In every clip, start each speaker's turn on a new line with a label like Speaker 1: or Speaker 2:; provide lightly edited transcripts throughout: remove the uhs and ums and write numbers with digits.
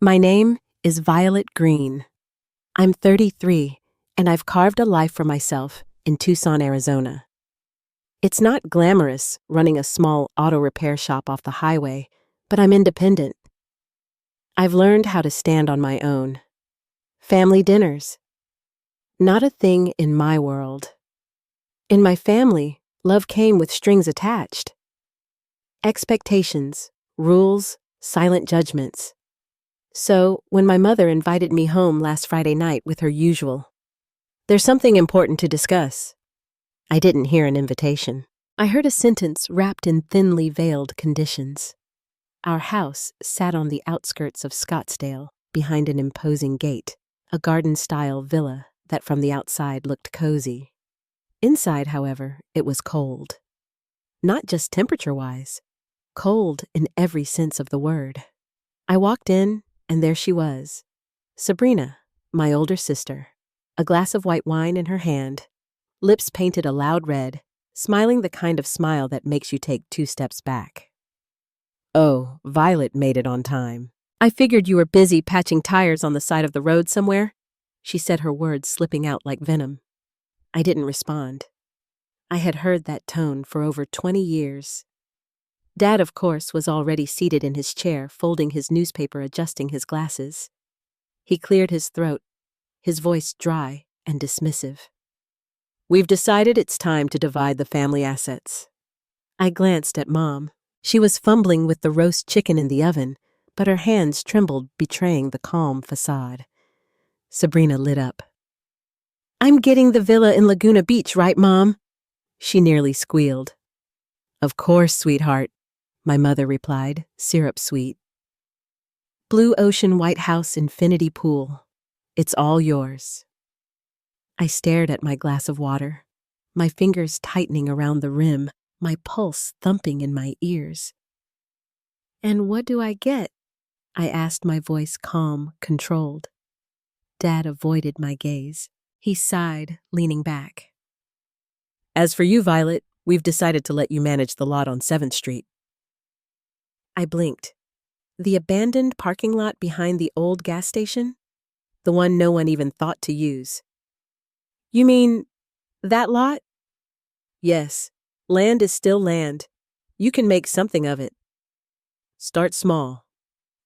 Speaker 1: My name is Violet Green. I'm 33, and I've carved a life for myself in Tucson, Arizona. It's not glamorous running a small auto repair shop off the highway, but I'm independent. I've learned how to stand on my own. Family dinners. Not a thing in my world. In my family, love came with strings attached. Expectations, rules, silent judgments. So, when my mother invited me home last Friday night with her usual, "There's something important to discuss," I didn't hear an invitation. I heard a sentence wrapped in thinly veiled conditions. Our house sat on the outskirts of Scottsdale, behind an imposing gate, a garden-style villa that from the outside looked cozy. Inside, however, it was cold. Not just temperature-wise, cold in every sense of the word. I walked in, and there she was, Sabrina, my older sister, a glass of white wine in her hand, lips painted a loud red, smiling the kind of smile that makes you take 2 steps back. "Oh, Violet made it on time. I figured you were busy patching tires on the side of the road somewhere," she said, her words slipping out like venom. I didn't respond. I had heard that tone for over 20 years. Dad, of course, was already seated in his chair, folding his newspaper, adjusting his glasses. He cleared his throat, his voice dry and dismissive. "We've decided it's time to divide the family assets." I glanced at Mom. She was fumbling with the roast chicken in the oven, but her hands trembled, betraying the calm facade. Sabrina lit up. "I'm getting the villa in Laguna Beach, right, Mom?" she nearly squealed. "Of course, sweetheart," my mother replied, syrup sweet. "Blue ocean, White House, infinity pool. It's all yours." I stared at my glass of water, my fingers tightening around the rim, my pulse thumping in my ears. "And what do I get?" I asked, my voice calm, controlled. Dad avoided my gaze. He sighed, leaning back. "As for you, Violet, we've decided to let you manage the lot on 7th Street. I blinked. The abandoned parking lot behind the old gas station? The one no one even thought to use. "You mean that lot?" "Yes. Land is still land. You can make something of it. Start small,"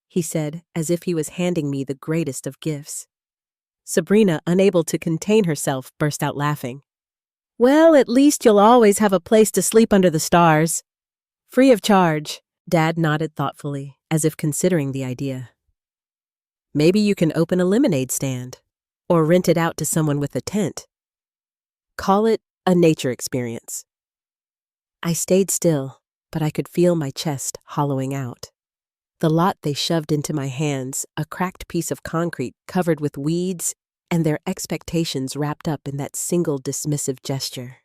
Speaker 1: he said, as if he was handing me the greatest of gifts. Sabrina, unable to contain herself, burst out laughing. "Well, at least you'll always have a place to sleep under the stars. Free of charge." Dad nodded thoughtfully, as if considering the idea. "Maybe you can open a lemonade stand, or rent it out to someone with a tent. Call it a nature experience." I stayed still, but I could feel my chest hollowing out. The lot they shoved into my hands, a cracked piece of concrete covered with weeds, and their expectations wrapped up in that single dismissive gesture.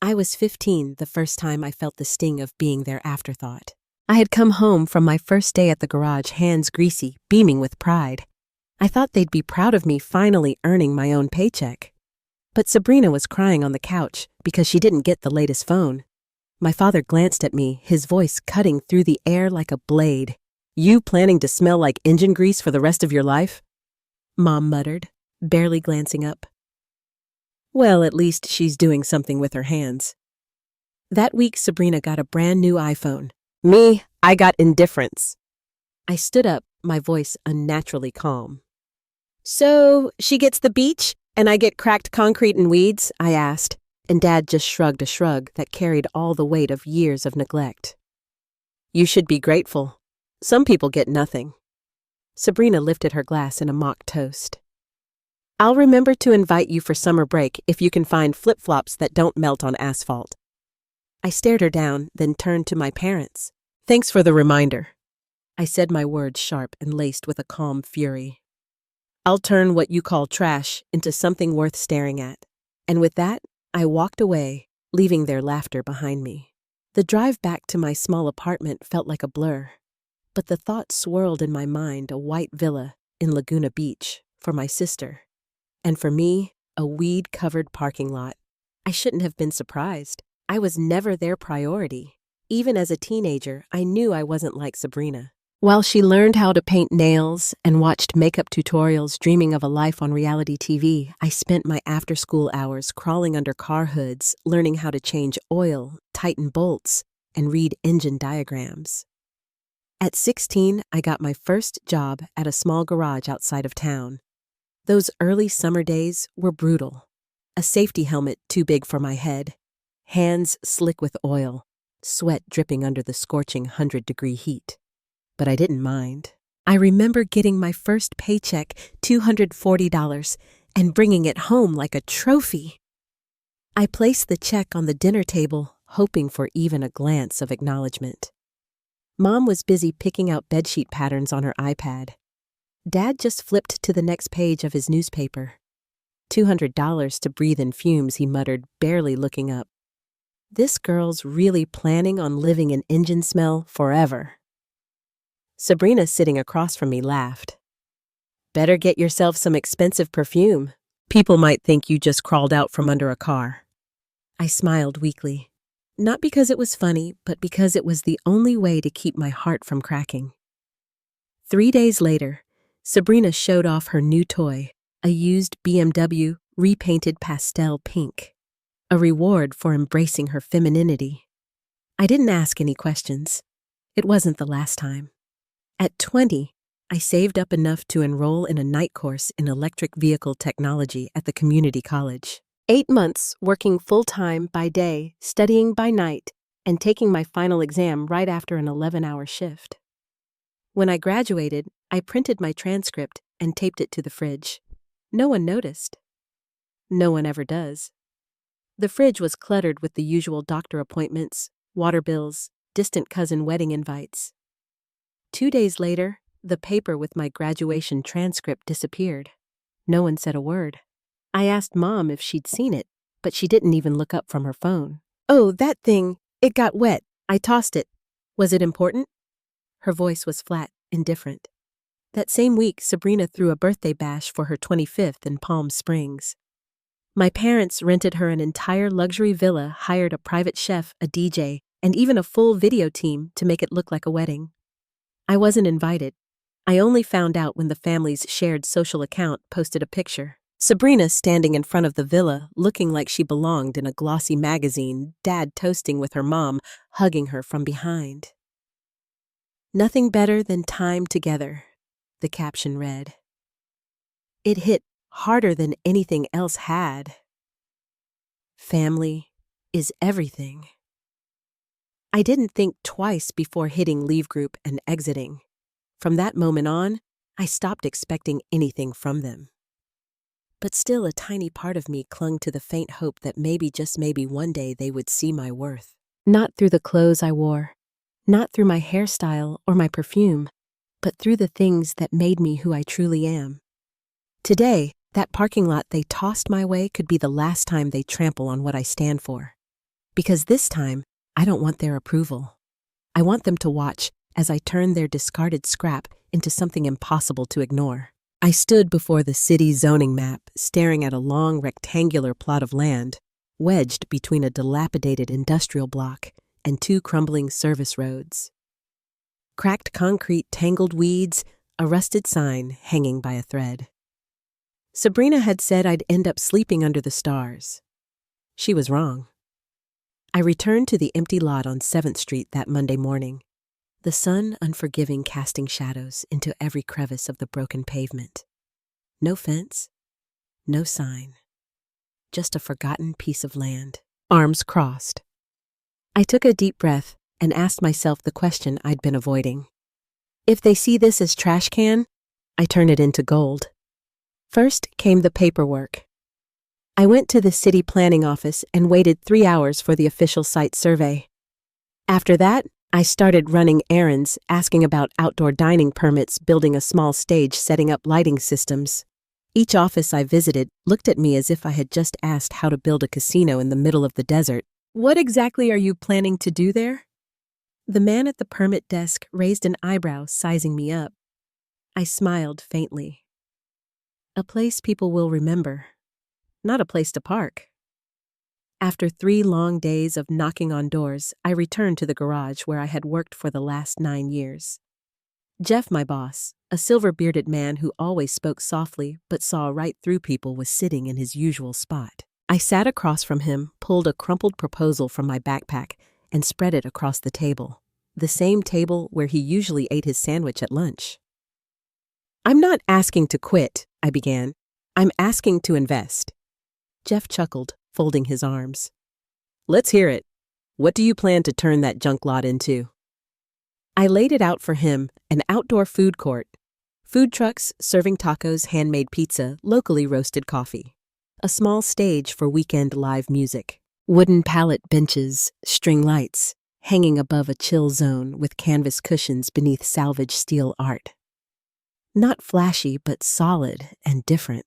Speaker 1: I was 15 the first time I felt the sting of being their afterthought. I had come home from my first day at the garage, hands greasy, beaming with pride. I thought they'd be proud of me finally earning my own paycheck. But Sabrina was crying on the couch because she didn't get the latest phone. My father glanced at me, his voice cutting through the air like a blade. "You planning to smell like engine grease for the rest of your life?" Mom muttered, barely glancing up. "Well, at least she's doing something with her hands." That week, Sabrina got a brand new iPhone. Me, I got indifference. I stood up, my voice unnaturally calm. "So, she gets the beach, and I get cracked concrete and weeds?" I asked, and Dad just shrugged a shrug that carried all the weight of years of neglect. "You should be grateful. Some people get nothing." Sabrina lifted her glass in a mock toast. "I'll remember to invite you for summer break if you can find flip-flops that don't melt on asphalt." I stared her down, then turned to my parents. "Thanks for the reminder." I said my words sharp and laced with a calm fury. "I'll turn what you call trash into something worth staring at." And with that, I walked away, leaving their laughter behind me. The drive back to my small apartment felt like a blur, but the thought swirled in my mind: a white villa in Laguna Beach for my sister, and for me, a weed-covered parking lot. I shouldn't have been surprised. I was never their priority. Even as a teenager, I knew I wasn't like Sabrina. While she learned how to paint nails and watched makeup tutorials dreaming of a life on reality TV, I spent my after-school hours crawling under car hoods, learning how to change oil, tighten bolts, and read engine diagrams. At 16, I got my first job at a small garage outside of town. Those early summer days were brutal. A safety helmet too big for my head, hands slick with oil, sweat dripping under the scorching 100-degree heat. But I didn't mind. I remember getting my first paycheck, $240, and bringing it home like a trophy. I placed the check on the dinner table, hoping for even a glance of acknowledgement. Mom was busy picking out bedsheet patterns on her iPad. Dad just flipped to the next page of his newspaper. $200 to breathe in fumes, he muttered, barely looking up. This girl's really planning on living in engine smell forever. Sabrina, sitting across from me, laughed. Better get yourself some expensive perfume. People might think you just crawled out from under a car. I smiled weakly. Not because it was funny, but because it was the only way to keep my heart from cracking. 3 days later, Sabrina showed off her new toy, a used BMW repainted pastel pink, a reward for embracing her femininity. I didn't ask any questions. It wasn't the last time. At 20, I saved up enough to enroll in a night course in electric vehicle technology at the community college. 8 months working full-time by day, studying by night, and taking my final exam right after an 11-hour shift. When I graduated, I printed my transcript and taped it to the fridge. No one noticed. No one ever does. The fridge was cluttered with the usual doctor appointments, water bills, distant cousin wedding invites. 2 days later, the paper with my graduation transcript disappeared. No one said a word. I asked Mom if she'd seen it, but she didn't even look up from her phone. Oh, that thing, it got wet. I tossed it. Was it important? Her voice was flat, indifferent. That same week, Sabrina threw a birthday bash for her 25th in Palm Springs. My parents rented her an entire luxury villa, hired a private chef, a DJ, and even a full video team to make it look like a wedding. I wasn't invited. I only found out when the family's shared social account posted a picture. Sabrina standing in front of the villa, looking like she belonged in a glossy magazine, Dad toasting with her mom, hugging her from behind. Nothing better than time together, the caption read. It hit harder than anything else had. Family is everything. I didn't think twice before hitting leave group and exiting. From that moment on, I stopped expecting anything from them. But still a tiny part of me clung to the faint hope that maybe, just maybe, one day they would see my worth. Not through the clothes I wore, not through my hairstyle or my perfume, but through the things that made me who I truly am. Today, that parking lot they tossed my way could be the last time they trample on what I stand for. Because this time, I don't want their approval. I want them to watch as I turn their discarded scrap into something impossible to ignore. I stood before the city zoning map, staring at a long rectangular plot of land, wedged between a dilapidated industrial block and 2 crumbling service roads. Cracked concrete, tangled weeds, a rusted sign hanging by a thread. Sabrina had said I'd end up sleeping under the stars. She was wrong. I returned to the empty lot on 7th Street that Monday morning, the sun unforgiving, casting shadows into every crevice of the broken pavement. No fence, no sign, just a forgotten piece of land, arms crossed. I took a deep breath and asked myself the question I'd been avoiding. If they see this as trash can, I turn it into gold. First came the paperwork. I went to the city planning office and waited 3 hours for the official site survey. After that, I started running errands, asking about outdoor dining permits, building a small stage, setting up lighting systems. Each office I visited looked at me as if I had just asked how to build a casino in the middle of the desert. What exactly are you planning to do there? The man at the permit desk raised an eyebrow, sizing me up. I smiled faintly. A place people will remember, not a place to park. After 3 long days of knocking on doors, I returned to the garage where I had worked for the last 9 years. Jeff, my boss, a silver-bearded man who always spoke softly but saw right through people, was sitting in his usual spot. I sat across from him, pulled a crumpled proposal from my backpack, and spread it across the table. The same table where he usually ate his sandwich at lunch. "I'm not asking to quit," I began. "I'm asking to invest." Jeff chuckled, folding his arms. "Let's hear it. What do you plan to turn that junk lot into?" I laid it out for him: an outdoor food court. Food trucks serving tacos, handmade pizza, locally roasted coffee. A small stage for weekend live music. Wooden pallet benches, string lights, hanging above a chill zone with canvas cushions beneath salvaged steel art. Not flashy, but solid and different.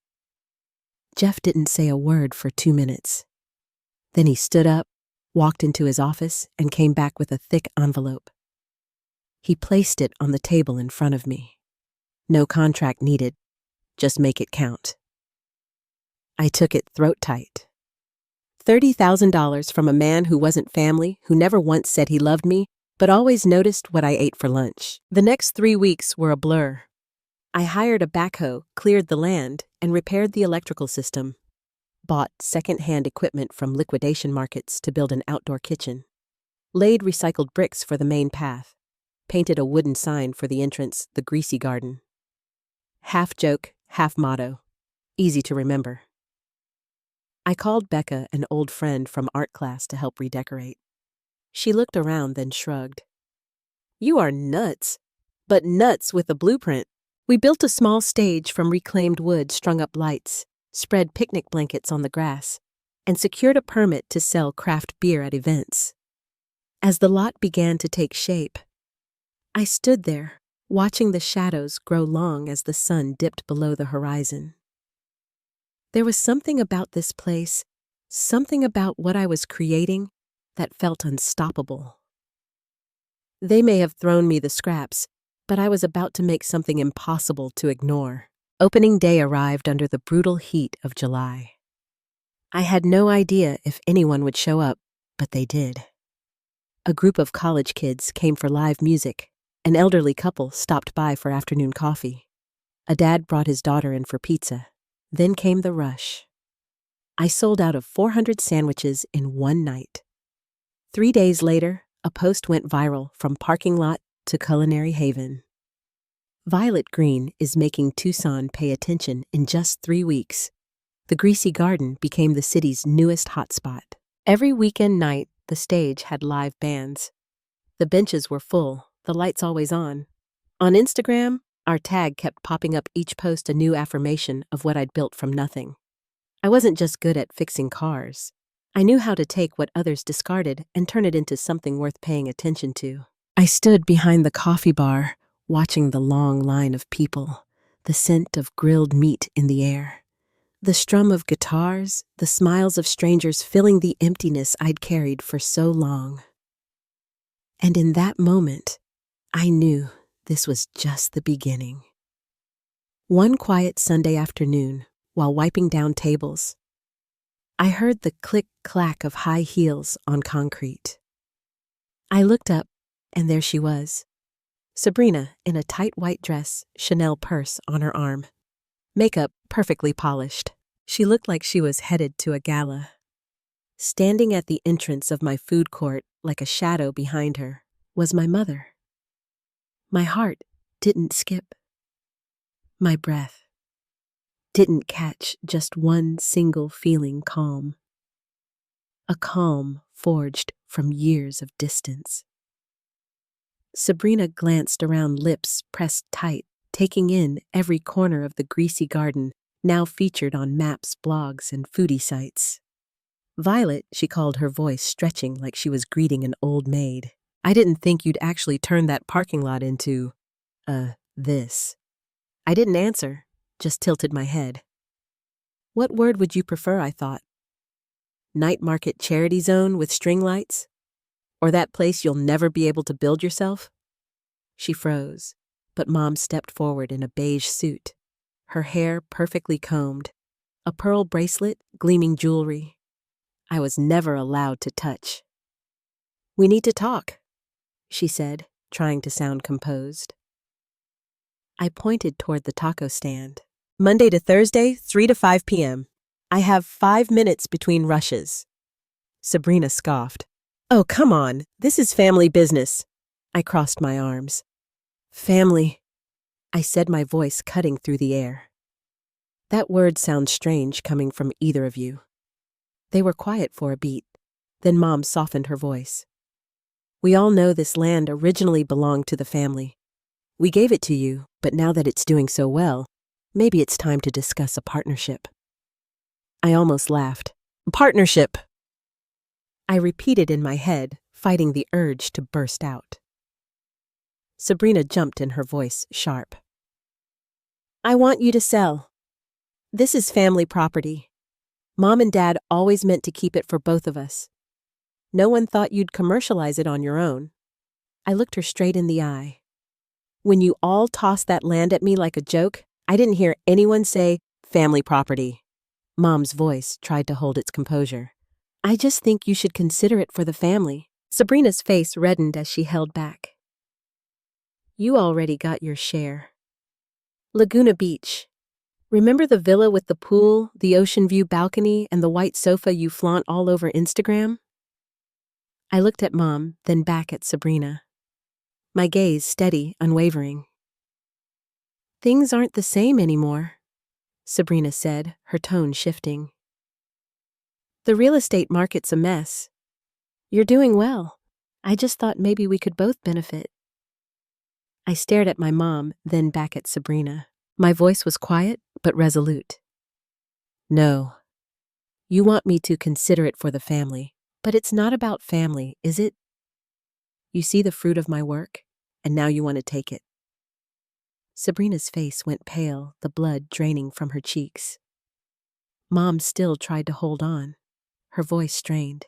Speaker 1: Jeff didn't say a word for 2 minutes. Then he stood up, walked into his office, and came back with a thick envelope. He placed it on the table in front of me. "No contract needed. Just make it count." I took it throat tight. $30,000 from a man who wasn't family, who never once said he loved me, but always noticed what I ate for lunch. The next 3 weeks were a blur. I hired a backhoe, cleared the land, and repaired the electrical system. Bought second-hand equipment from liquidation markets to build an outdoor kitchen. Laid recycled bricks for the main path. Painted a wooden sign for the entrance, the Greasy Garden. Half joke, half motto. Easy to remember. I called Becca, an old friend from art class, to help redecorate. She looked around, then shrugged. "You are nuts, but nuts with a blueprint." We built a small stage from reclaimed wood, strung up lights, spread picnic blankets on the grass, and secured a permit to sell craft beer at events. As the lot began to take shape, I stood there, watching the shadows grow long as the sun dipped below the horizon. There was something about this place, something about what I was creating, that felt unstoppable. They may have thrown me the scraps, but I was about to make something impossible to ignore. Opening day arrived under the brutal heat of July. I had no idea if anyone would show up, but they did. A group of college kids came for live music. An elderly couple stopped by for afternoon coffee. A dad brought his daughter in for pizza. Then came the rush. I sold out of 400 sandwiches in one night. 3 days later, a post went viral from parking lot to culinary haven. Violet Green is making Tucson pay attention in just 3 weeks. The Greasy Garden became the city's newest hotspot. Every weekend night, the stage had live bands. The benches were full, the lights always on. On Instagram, our tag kept popping up, each post a new affirmation of what I'd built from nothing. I wasn't just good at fixing cars. I knew how to take what others discarded and turn it into something worth paying attention to. I stood behind the coffee bar, watching the long line of people, the scent of grilled meat in the air, the strum of guitars, the smiles of strangers filling the emptiness I'd carried for so long. And in that moment, I knew this was just the beginning. One quiet Sunday afternoon, while wiping down tables, I heard the click-clack of high heels on concrete. I looked up, and there she was, Sabrina in a tight white dress, Chanel purse on her arm. Makeup perfectly polished. She looked like she was headed to a gala. Standing at the entrance of my food court, like a shadow behind her, was my mother. My heart didn't skip. My breath didn't catch just one single feeling calm. A calm forged from years of distance. Sabrina glanced around, lips pressed tight, taking in every corner of the Greasy Garden, now featured on maps, blogs, and foodie sites. "Violet," she called, her voice stretching like she was greeting an old maid. "I didn't think you'd actually turn that parking lot into, this." I didn't answer, just tilted my head. "What word would you prefer?" I thought. Night market charity zone with string lights? Or that place you'll never be able to build yourself? She froze, but Mom stepped forward in a beige suit, her hair perfectly combed, a pearl bracelet, gleaming jewelry. I was never allowed to touch. "We need to talk," she said, trying to sound composed. I pointed toward the taco stand. Monday to Thursday, 3 to 5 p.m. I have 5 minutes between rushes. Sabrina scoffed. Oh, come on. This is family business. I crossed my arms. Family, I said, my voice cutting through the air. That word sounds strange coming from either of you. They were quiet for a beat. Then Mom softened her voice. We all know this land originally belonged to the family. We gave it to you, but now that it's doing so well, maybe it's time to discuss a partnership. I almost laughed. Partnership! I repeated in my head, fighting the urge to burst out. Sabrina jumped in, her voice sharp. I want you to sell. This is family property. Mom and Dad always meant to keep it for both of us. No one thought you'd commercialize it on your own. I looked her straight in the eye. When you all tossed that land at me like a joke, I didn't hear anyone say, family property. Mom's voice tried to hold its composure. I just think you should consider it for the family. Sabrina's face reddened as she held back. You already got your share. Laguna Beach. Remember the villa with the pool, the ocean view balcony, and the white sofa you flaunt all over Instagram? I looked at Mom, then back at Sabrina. My gaze steady, unwavering. Things aren't the same anymore, Sabrina said, her tone shifting. The real estate market's a mess. You're doing well. I just thought maybe we could both benefit. I stared at my mom, then back at Sabrina. My voice was quiet, but resolute. No. You want me to consider it for the family, but it's not about family, is it? You see the fruit of my work, and now you want to take it. Sabrina's face went pale, the blood draining from her cheeks. Mom still tried to hold on, her voice strained.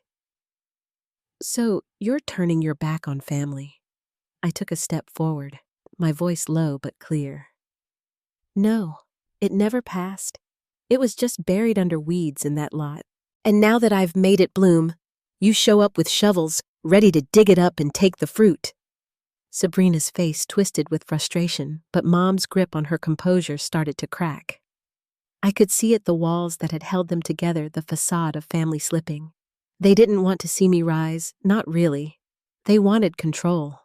Speaker 1: So, you're turning your back on family. I took a step forward, my voice low but clear. No, it never passed. It was just buried under weeds in that lot. And now that I've made it bloom, you show up with shovels, ready to dig it up and take the fruit. Sabrina's face twisted with frustration, but Mom's grip on her composure started to crack. I could see at the walls that had held them together, the facade of family slipping. They didn't want to see me rise, not really. They wanted control.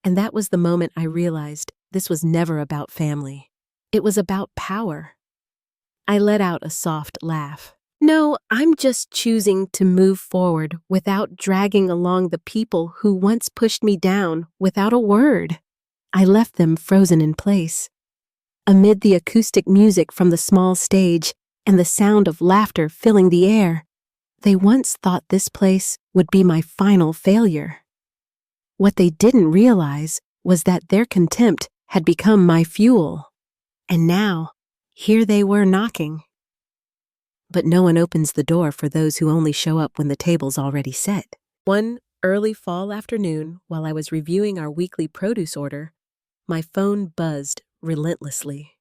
Speaker 1: And that was the moment I realized this was never about family. It was about power. I let out a soft laugh. No, I'm just choosing to move forward without dragging along the people who once pushed me down without a word. I left them frozen in place. Amid the acoustic music from the small stage and the sound of laughter filling the air, they once thought this place would be my final failure. What they didn't realize was that their contempt had become my fuel. And now, here they were knocking. But no one opens the door for those who only show up when the table's already set. One early fall afternoon, while I was reviewing our weekly produce order, my phone buzzed relentlessly.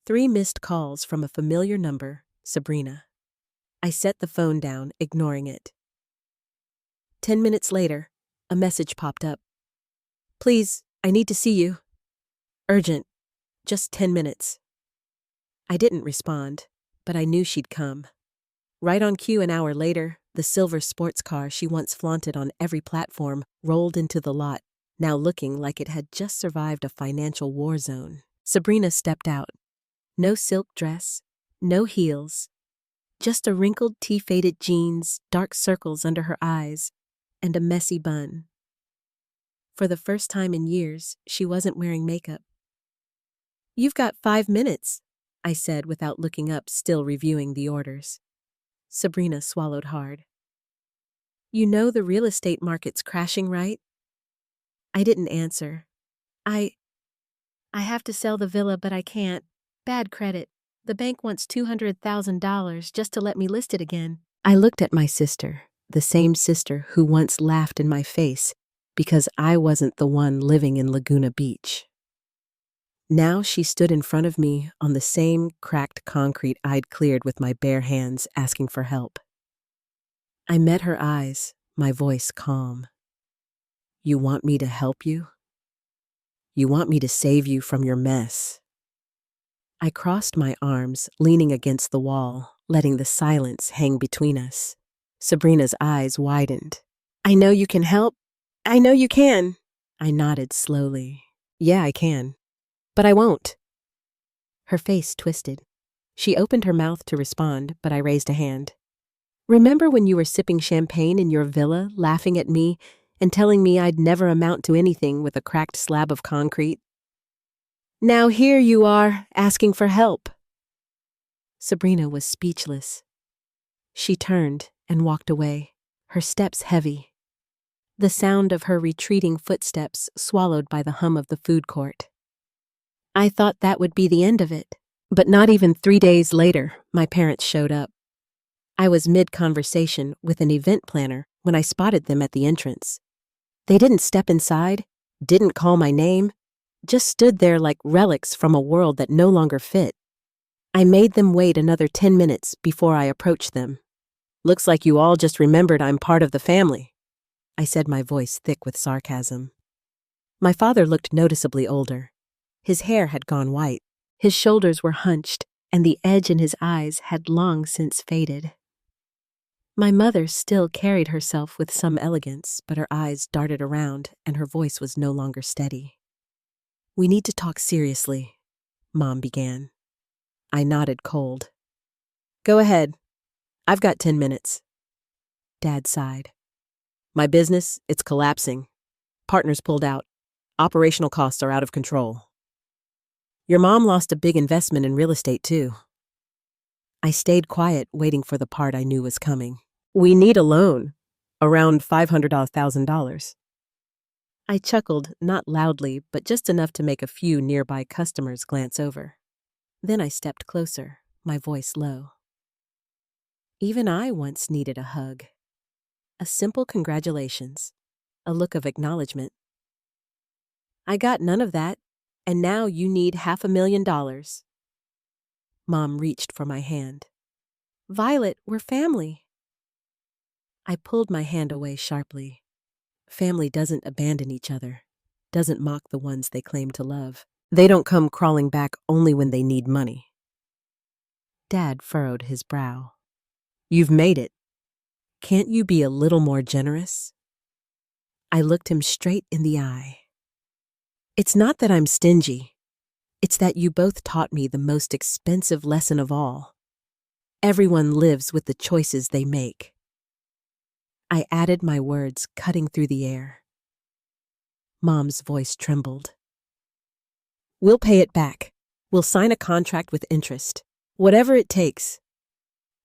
Speaker 1: 3 missed calls from a familiar number, Sabrina. I set the phone down, ignoring it. 10 minutes later, a message popped up. Please, I need to see you. Urgent. Just 10 minutes. I didn't respond, but I knew she'd come. Right on cue, an hour later, the silver sports car she once flaunted on every platform rolled into the lot, now looking like it had just survived a financial war zone. Sabrina stepped out. No silk dress, no heels, just a wrinkled tea-faded jeans, dark circles under her eyes, and a messy bun. For the first time in years, she wasn't wearing makeup. You've got 5 minutes, I said without looking up, still reviewing the orders. Sabrina swallowed hard. You know the real estate market's crashing, right? I didn't answer. I have to sell the villa, but I can't. Bad credit. The bank wants $200,000 just to let me list it again. I looked at my sister, the same sister who once laughed in my face because I wasn't the one living in Laguna Beach. Now she stood in front of me on the same cracked concrete I'd cleared with my bare hands, asking for help. I met her eyes, my voice calm. You want me to help you? You want me to save you from your mess. I crossed my arms, leaning against the wall, letting the silence hang between us. Sabrina's eyes widened. I know you can help. I know you can. I nodded slowly. Yeah, I can. But I won't. Her face twisted. She opened her mouth to respond, but I raised a hand. Remember when you were sipping champagne in your villa, laughing at me and telling me I'd never amount to anything with a cracked slab of concrete? Now here you are, asking for help. Sabrina was speechless. She turned and walked away, her steps heavy. The sound of her retreating footsteps swallowed by the hum of the food court. I thought that would be the end of it, but not even 3 days later, my parents showed up. I was mid-conversation with an event planner when I spotted them at the entrance. They didn't step inside, didn't call my name, just stood there like relics from a world that no longer fit. I made them wait another 10 minutes before I approached them. Looks like you all just remembered I'm part of the family, I said, my voice thick with sarcasm. My father looked noticeably older. His hair had gone white, his shoulders were hunched, and the edge in his eyes had long since faded. My mother still carried herself with some elegance, but her eyes darted around and her voice was no longer steady. We need to talk seriously, Mom began. I nodded cold. Go ahead. I've got 10 minutes. Dad sighed. My business, it's collapsing. Partners pulled out. Operational costs are out of control. Your mom lost a big investment in real estate, too. I stayed quiet, waiting for the part I knew was coming. We need a loan, around $500,000. I chuckled, not loudly, but just enough to make a few nearby customers glance over. Then I stepped closer, my voice low. Even I once needed a hug. A simple congratulations, a look of acknowledgement. I got none of that, and now you need $500,000. Mom reached for my hand. Violet, we're family. I pulled my hand away sharply. Family doesn't abandon each other, doesn't mock the ones they claim to love. They don't come crawling back only when they need money. Dad furrowed his brow. You've made it. Can't you be a little more generous? I looked him straight in the eye. It's not that I'm stingy. It's that you both taught me the most expensive lesson of all. Everyone lives with the choices they make. I added my words, cutting through the air. Mom's voice trembled. We'll pay it back. We'll sign a contract with interest. Whatever it takes.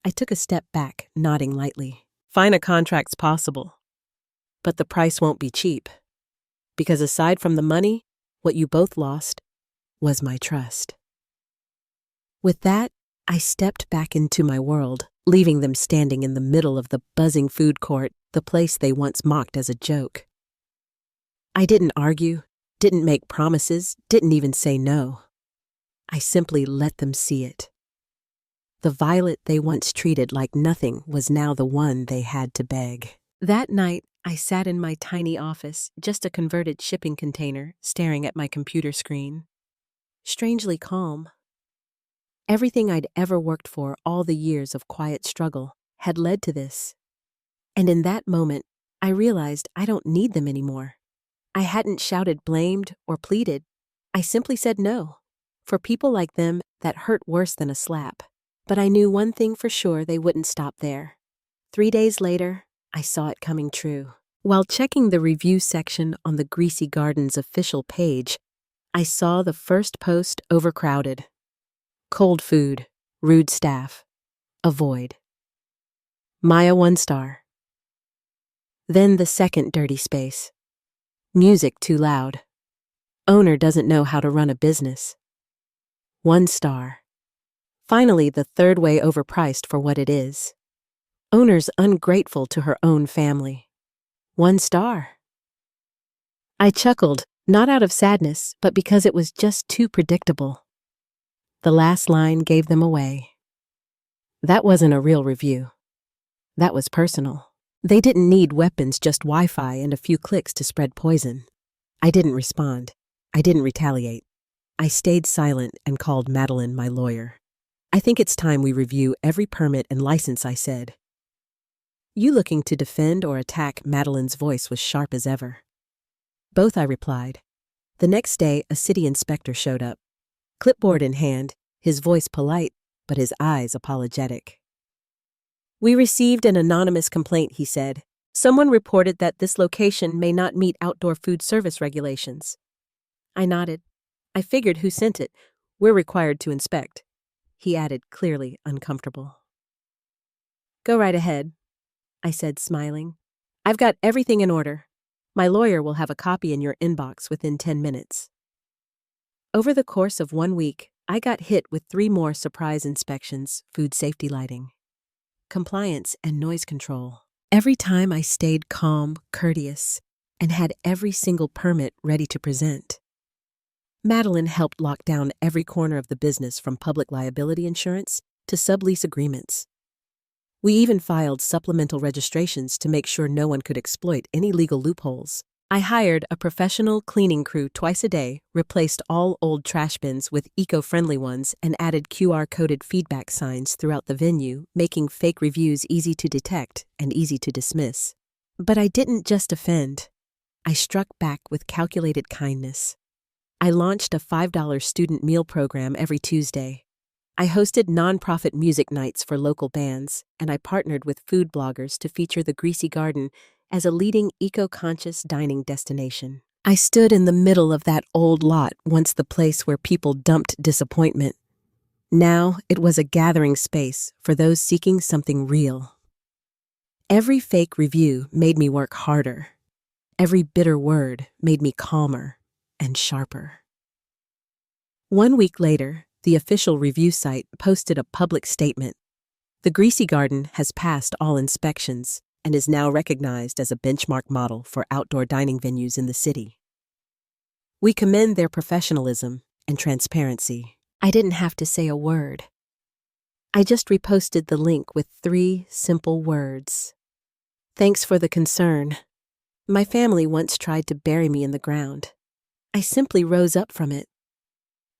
Speaker 1: I took a step back, nodding lightly. Fine, a contract's possible. But the price won't be cheap. Because aside from the money, what you both lost was my trust. With that, I stepped back into my world, leaving them standing in the middle of the buzzing food court, the place they once mocked as a joke. I didn't argue, didn't make promises, didn't even say no. I simply let them see it. The Violet they once treated like nothing was now the one they had to beg. That night, I sat in my tiny office, just a converted shipping container, staring at my computer screen. Strangely calm. Everything I'd ever worked for, all the years of quiet struggle, had led to this. And in that moment, I realized I don't need them anymore. I hadn't shouted, blamed, or pleaded. I simply said no. For people like them, that hurt worse than a slap. But I knew one thing for sure: they wouldn't stop there. 3 days later, I saw it coming true. While checking the review section on the Greasy Gardens official page, I saw the first post overcrowded. Cold food, rude staff, avoid. Maya 1 star. Then the second dirty space. Music too loud. Owner doesn't know how to run a business. 1 star. Finally, the third way overpriced for what it is. Owner's ungrateful to her own family. 1 star. I chuckled, not out of sadness, but because it was just too predictable. The last line gave them away. That wasn't a real review. That was personal. They didn't need weapons, just Wi-Fi and a few clicks to spread poison. I didn't respond. I didn't retaliate. I stayed silent and called Madeline my lawyer. I think it's time we review every permit and license, I said. You looking to defend or attack? Madeline's voice was sharp as ever. Both, I replied. The next day, a city inspector showed up. Clipboard in hand, his voice polite, but his eyes apologetic. We received an anonymous complaint, he said. Someone reported that this location may not meet outdoor food service regulations. I nodded. I figured who sent it. We're required to inspect. He added, clearly uncomfortable. Go right ahead, I said, smiling. I've got everything in order. My lawyer will have a copy in your inbox within 10 minutes. Over the course of 1 week, I got hit with 3 more surprise inspections: food safety lighting, compliance, and noise control. Every time I stayed calm, courteous, and had every single permit ready to present. Madeline helped lock down every corner of the business, from public liability insurance to sublease agreements. We even filed supplemental registrations to make sure no one could exploit any legal loopholes. I hired a professional cleaning crew twice a day, replaced all old trash bins with eco-friendly ones, and added QR-coded feedback signs throughout the venue, making fake reviews easy to detect and easy to dismiss. But I didn't just offend. I struck back with calculated kindness. I launched a $5 student meal program every Tuesday. I hosted nonprofit music nights for local bands, and I partnered with food bloggers to feature the Greasy Garden as a leading eco-conscious dining destination. I stood in the middle of that old lot, once the place where people dumped disappointment. Now it was a gathering space for those seeking something real. Every fake review made me work harder. Every bitter word made me calmer and sharper. 1 week later, the official review site posted a public statement. The Greasy Garden has passed all inspections and is now recognized as a benchmark model for outdoor dining venues in the city. We commend their professionalism and transparency. I didn't have to say a word. I just reposted the link with 3 simple words. Thanks for the concern. My family once tried to bury me in the ground. I simply rose up from it.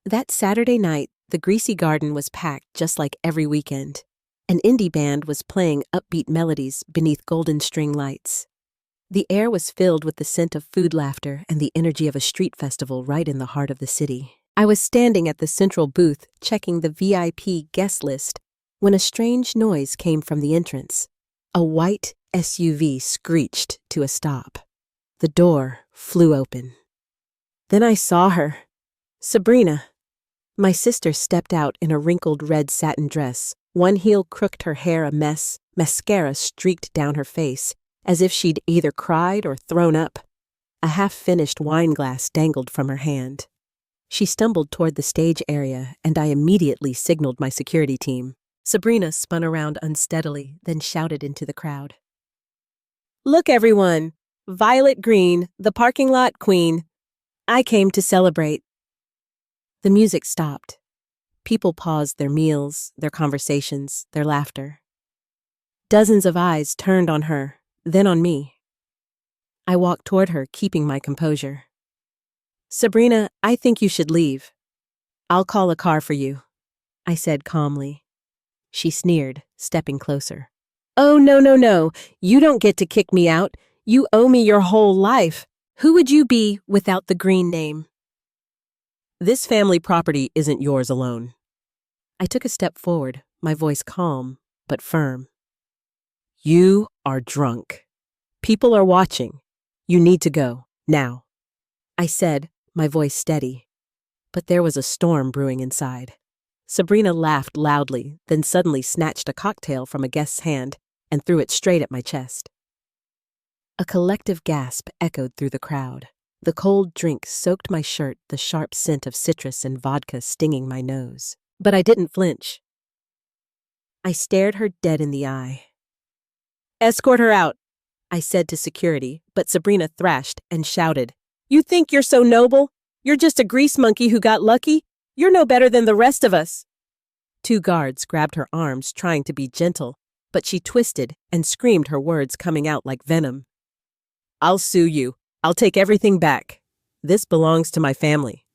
Speaker 1: That Saturday night, the Greasy Garden was packed just like every weekend. An indie band was playing upbeat melodies beneath golden string lights. The air was filled with the scent of food, laughter, and the energy of a street festival right in the heart of the city. I was standing at the central booth checking the VIP guest list when a strange noise came from the entrance. A white SUV screeched to a stop. The door flew open. Then I saw her. Sabrina. My sister stepped out in a wrinkled red satin dress. One heel crooked, her hair a mess, mascara streaked down her face, as if she'd either cried or thrown up. A half-finished wine glass dangled from her hand. She stumbled toward the stage area, and I immediately signaled my security team. Sabrina spun around unsteadily, then shouted into the crowd. Look, everyone! Violet Green, the parking lot queen. I came to celebrate. The music stopped. People paused their meals, their conversations, their laughter. Dozens of eyes turned on her, then on me. I walked toward her, keeping my composure. Sabrina, I think you should leave. I'll call a car for you, I said calmly. She sneered, stepping closer. Oh, no. You don't get to kick me out. You owe me your whole life. Who would you be without the Green name? This family property isn't yours alone. I took a step forward, my voice calm but firm. You are drunk. People are watching. You need to go, now, I said, my voice steady. But there was a storm brewing inside. Sabrina laughed loudly, then suddenly snatched a cocktail from a guest's hand and threw it straight at my chest. A collective gasp echoed through the crowd. The cold drink soaked my shirt, the sharp scent of citrus and vodka stinging my nose. But I didn't flinch. I stared her dead in the eye. Escort her out, I said to security, but Sabrina thrashed and shouted, You think you're so noble? You're just a grease monkey who got lucky? You're no better than the rest of us. 2 guards grabbed her arms, trying to be gentle, but she twisted and screamed, her words coming out like venom. I'll sue you. I'll take everything back. This belongs to my family.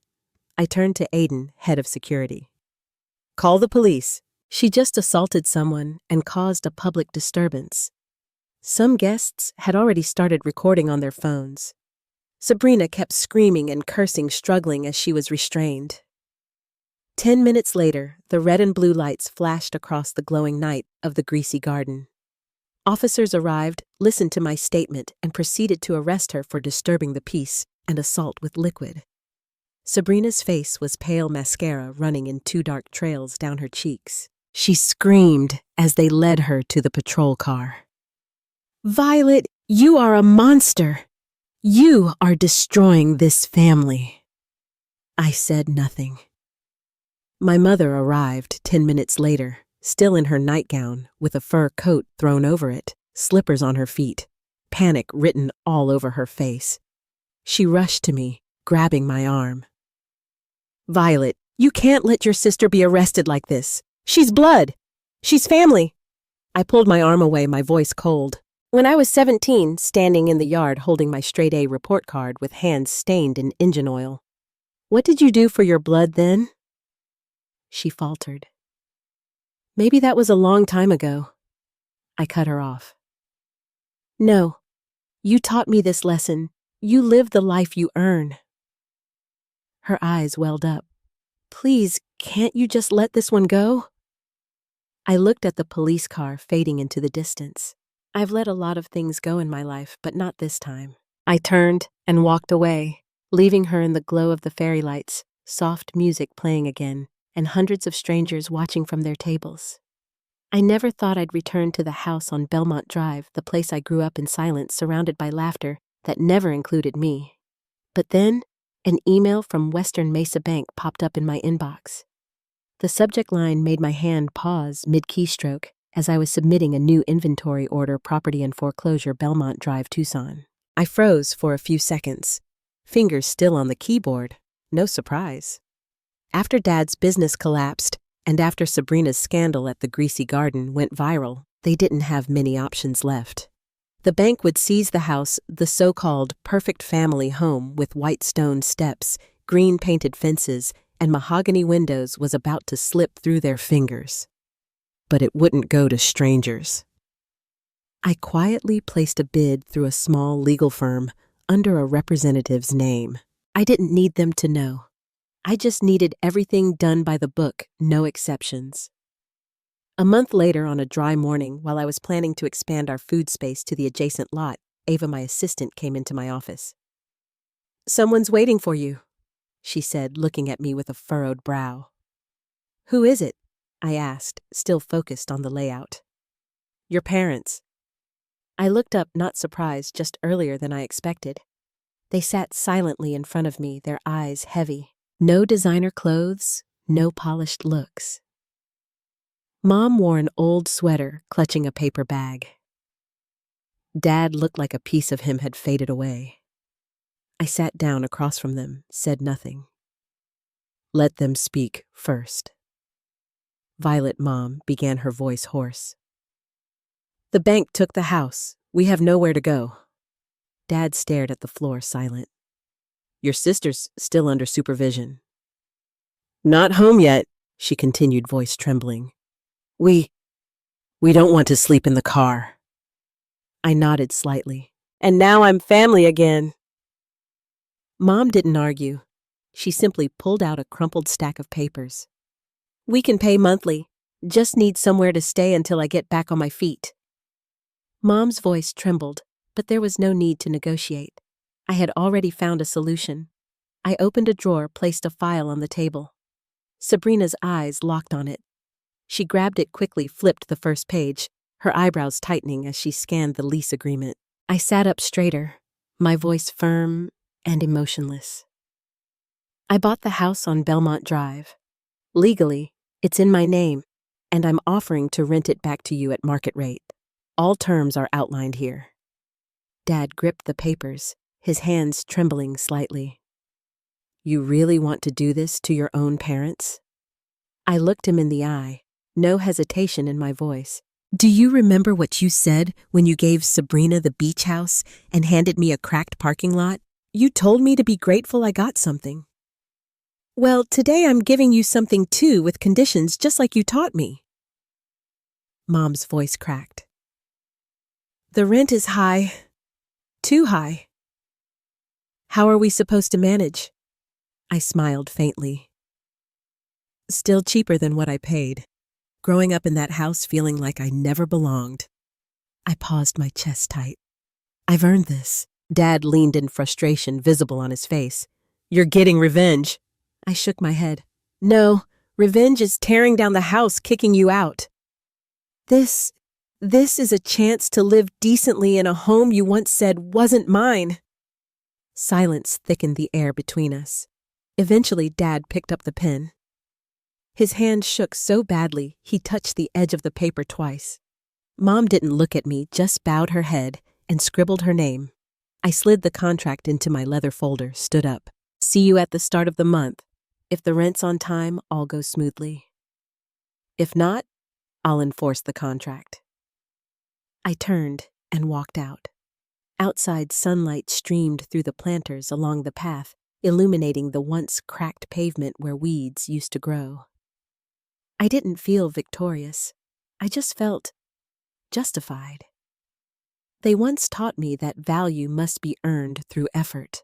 Speaker 1: I turned to Aiden, head of security. Call the police. She just assaulted someone and caused a public disturbance. Some guests had already started recording on their phones. Sabrina kept screaming and cursing, struggling as she was restrained. 10 minutes later, the red and blue lights flashed across the glowing night of the greasy garden. Officers arrived, listened to my statement, and proceeded to arrest her for disturbing the peace and assault with liquid. Sabrina's face was pale mascara running in 2 dark trails down her cheeks. She screamed as they led her to the patrol car. "Violet, you are a monster. You are destroying this family." I said nothing. My mother arrived 10 minutes later, still in her nightgown, with a fur coat thrown over it, slippers on her feet, panic written all over her face. She rushed to me, grabbing my arm. "Violet, you can't let your sister be arrested like this. She's blood. She's family." I pulled my arm away, my voice cold. When I was 17, standing in the yard holding my straight A report card with hands stained in engine oil. "What did you do for your blood then?" She faltered. "Maybe that was a long time ago." I cut her off. "No, you taught me this lesson. You live the life you earn." Her eyes welled up. "Please, can't you just let this one go?" I looked at the police car fading into the distance. I've let a lot of things go in my life, but not this time. I turned and walked away, leaving her in the glow of the fairy lights, soft music playing again, and hundreds of strangers watching from their tables. I never thought I'd return to the house on Belmont Drive, the place I grew up in silence, surrounded by laughter that never included me. But then, an email from Western Mesa Bank popped up in my inbox. The subject line made my hand pause mid-keystroke as I was submitting a new inventory order, property and foreclosure, Belmont Drive, Tucson. I froze for a few seconds, fingers still on the keyboard. No surprise. After Dad's business collapsed, and after Sabrina's scandal at the Greasy Garden went viral, they didn't have many options left. The bank would seize the house, the so-called perfect family home with white stone steps, green painted fences, and mahogany windows was about to slip through their fingers. But it wouldn't go to strangers. I quietly placed a bid through a small legal firm under a representative's name. I didn't need them to know. I just needed everything done by the book, no exceptions. A month later, on a dry morning, while I was planning to expand our food space to the adjacent lot, Ava, my assistant, came into my office. "Someone's waiting for you," she said, looking at me with a furrowed brow. "Who is it?" I asked, still focused on the layout. "Your parents." I looked up, not surprised, just earlier than I expected. They sat silently in front of me, their eyes heavy. No designer clothes, no polished looks. Mom wore an old sweater, clutching a paper bag. Dad looked like a piece of him had faded away. I sat down across from them, said nothing. "Let them speak first." Violet, Mom, began, her voice hoarse. "The bank took the house. We have nowhere to go." Dad stared at the floor, silent. "Your sister's still under supervision." "Not home yet," she continued, voice trembling. We don't want to sleep in the car." I nodded slightly. "And now I'm family again." Mom didn't argue. She simply pulled out a crumpled stack of papers. "We can pay monthly. Just need somewhere to stay until I get back on my feet." Mom's voice trembled, but there was no need to negotiate. I had already found a solution. I opened a drawer, placed a file on the table. Sabrina's eyes locked on it. She grabbed it quickly, flipped the first page, her eyebrows tightening as she scanned the lease agreement. I sat up straighter, my voice firm and emotionless. "I bought the house on Belmont Drive. Legally, it's in my name, and I'm offering to rent it back to you at market rate. All terms are outlined here." Dad gripped the papers, his hands trembling slightly. "You really want to do this to your own parents?" I looked him in the eye, no hesitation in my voice. "Do you remember what you said when you gave Sabrina the beach house and handed me a cracked parking lot? You told me to be grateful I got something. Well, today I'm giving you something too with conditions just like you taught me. Mom's voice cracked. The rent is high. Too high. How are we supposed to manage? I smiled faintly. Still cheaper than what I paid. Growing up in that house feeling like I never belonged. I paused, my chest tight. I've earned this. Dad leaned in frustration visible on his face. You're getting revenge. I shook my head. No, revenge is tearing down the house, kicking you out. This is a chance to live decently in a home you once said wasn't mine. Silence thickened the air between us. Eventually, Dad picked up the pen. His hand shook so badly, he touched the edge of the paper twice. Mom didn't look at me, just bowed her head and scribbled her name. I slid the contract into my leather folder, stood up. See you at the start of the month. If the rent's on time, all goes smoothly. If not, I'll enforce the contract. I turned and walked out. Outside, sunlight streamed through the planters along the path, illuminating the once cracked pavement where weeds used to grow. I didn't feel victorious. I just felt justified. They once taught me that value must be earned through effort.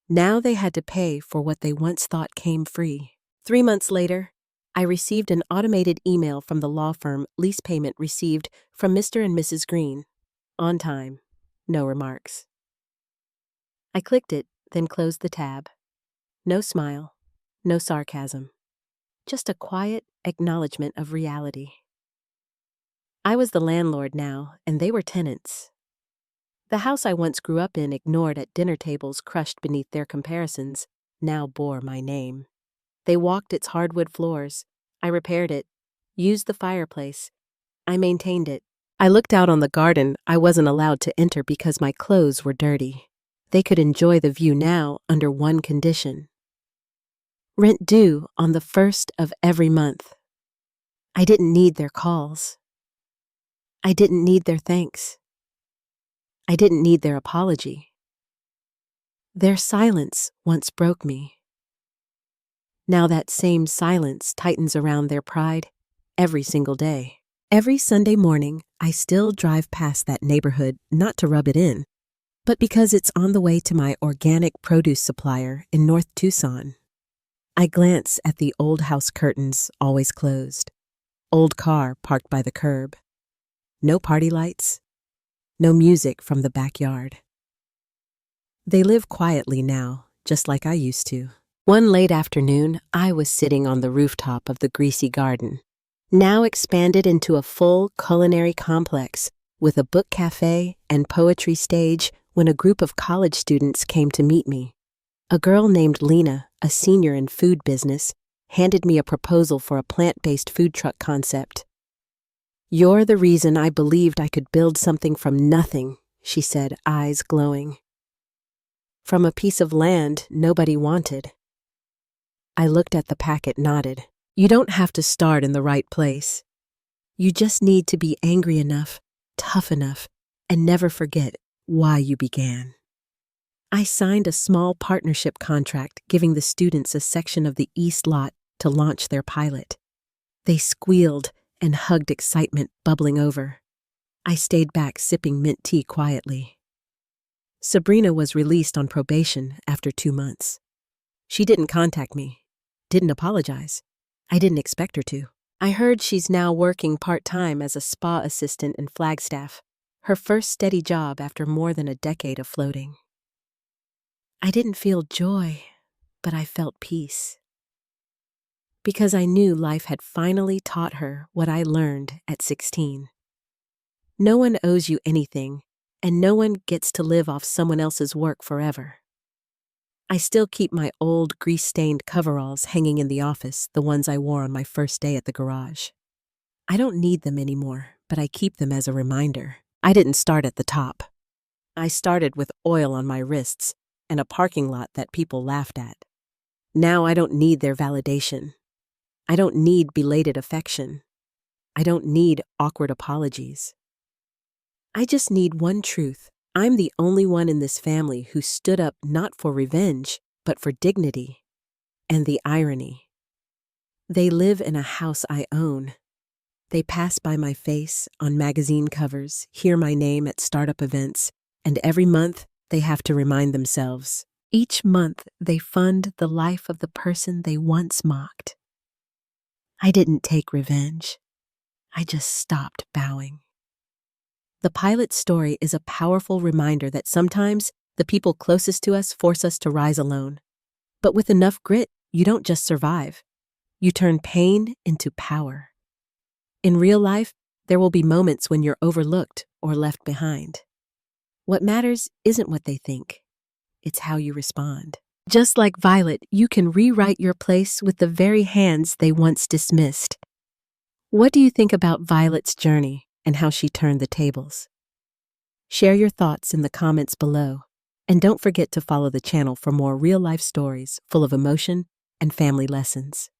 Speaker 1: Now they had to pay for what they once thought came free. 3 months later, I received an automated email from the law firm. Lease payment received from Mr. and Mrs. Green. On time. No remarks. I clicked it, then closed the tab. No smile, no sarcasm. Just a quiet acknowledgement of reality. I was the landlord now, and they were tenants. The house I once grew up in, ignored at dinner tables, crushed beneath their comparisons, now bore my name. They walked its hardwood floors. I repaired it, used the fireplace. I maintained it. I looked out on the garden I wasn't allowed to enter because my clothes were dirty. They could enjoy the view now under one condition. Rent due on the 1st of every month. I didn't need their calls. I didn't need their thanks. I didn't need their apology. Their silence once broke me. Now that same silence tightens around their pride every single day. Every Sunday morning, I still drive past that neighborhood, not to rub it in, but because it's on the way to my organic produce supplier in North Tucson. I glance at the old house curtains, always closed. Old car parked by the curb. No party lights. No music from the backyard. They live quietly now, just like I used to. One late afternoon, I was sitting on the rooftop of the greasy garden, now expanded into a full culinary complex with a book cafe and poetry stage, when a group of college students came to meet me. A girl named Lena, a senior in food business, handed me a proposal for a plant-based food truck concept. You're the reason I believed I could build something from nothing, she said, eyes glowing. From a piece of land nobody wanted. I looked at the packet, nodded. You don't have to start in the right place. You just need to be angry enough, tough enough, and never forget why you began. I signed a small partnership contract giving the students a section of the east lot to launch their pilot. They squealed and hugged, excitement bubbling over. I stayed back sipping mint tea quietly. Sabrina was released on probation after 2 months. She didn't contact me, didn't apologize. I didn't expect her to. I heard she's now working part-time as a spa assistant in Flagstaff, her first steady job after more than a decade of floating. I didn't feel joy, but I felt peace. Because I knew life had finally taught her what I learned at 16. No one owes you anything, and no one gets to live off someone else's work forever. I still keep my old grease-stained coveralls hanging in the office, the ones I wore on my first day at the garage. I don't need them anymore, but I keep them as a reminder. I didn't start at the top. I started with oil on my wrists and a parking lot that people laughed at. Now I don't need their validation. I don't need belated affection. I don't need awkward apologies. I just need one truth. I'm the only one in this family who stood up not for revenge, but for dignity. And the irony. They live in a house I own. They pass by my face on magazine covers, hear my name at startup events, and every month they have to remind themselves. Each month they fund the life of the person they once mocked. I didn't take revenge. I just stopped bowing. The pilot's story is a powerful reminder that sometimes the people closest to us force us to rise alone. But with enough grit, you don't just survive. You turn pain into power. In real life, there will be moments when you're overlooked or left behind. What matters isn't what they think. It's how you respond. Just like Violet, you can rewrite your place with the very hands they once dismissed. What do you think about Violet's journey and how she turned the tables? Share your thoughts in the comments below. And don't forget to follow the channel for more real-life stories full of emotion and family lessons.